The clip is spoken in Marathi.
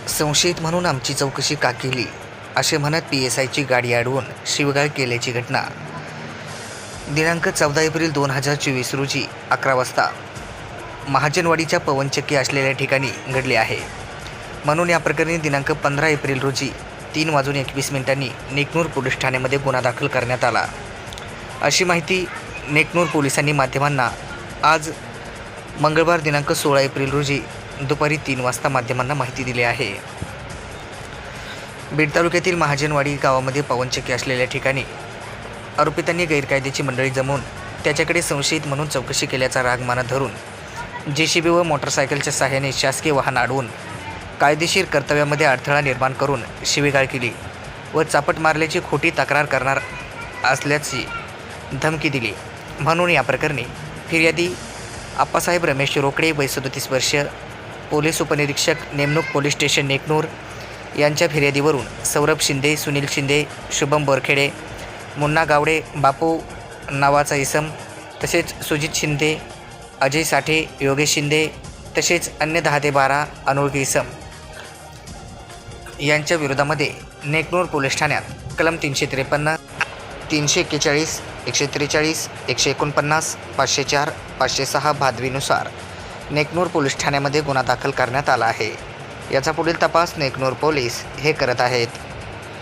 संशयित म्हणून आमची चौकशी का केली असे म्हणत PSIची गाडी अडवून शिवीगाळ केल्याची घटना दिनांक 14 एप्रिल 2024 रोजी 11 वाजता महाजनवाडीच्या पवनचक्की असलेल्या ठिकाणी घडली आहे. म्हणून या प्रकरणी दिनांक 15 एप्रिल रोजी 3:21 नेकनूर पोलीस ठाण्यामध्ये गुन्हा दाखल करण्यात आला, अशी माहिती नेकनूर पोलिसांनी माध्यमांना आज मंगळवार दिनांक 16 एप्रिल रोजी दुपारी 3 वाजता माध्यमांना माहिती दिली आहे. बीड तालुक्यातील महाजनवाडी गावामध्ये पवनचक्की असलेल्या ठिकाणी आरोपितांनी गैरकायद्याची मंडळी जमवून त्याच्याकडे संशयित म्हणून चौकशी केल्याचा राग मानत धरून JCB व मोटरसायकलच्या सहाय्याने शासकीय वाहन अडवून कायदेशीर कर्तव्यामध्ये अडथळा निर्माण करून शिवीगाळ केली व चापट मारल्याची खोटी तक्रार करणार असल्याची धमकी दिली. म्हणून या प्रकरणी फिर्यादी आप्पासाहेब रमेश रोकडे वय 37 वर्ष, पोलीस उपनिरीक्षक नेमणूक पोलीस स्टेशन नेकनूर यांच्या फिर्यादीवरून सौरभ शिंदे, सुनील शिंदे, शुभम बोरखेडे, मुन्ना गावडे, बापू नावाचा इसम, तसेच सुजित शिंदे, अजय साठे, योगेश शिंदे तसेच अन्य 10 ते 12 अनोळखी इसम यांच्या विरोधामध्ये नेकनूर पोलीस ठाण्यात कलम 353, 341, 143, 149, 504, 506 भादवीनुसार नेकनूर पोलीस ठाण्यामध्ये गुन्हा दाखल करण्यात आला आहे. याचा पुढील तपास नेकनूर पोलीस हे करत आहेत.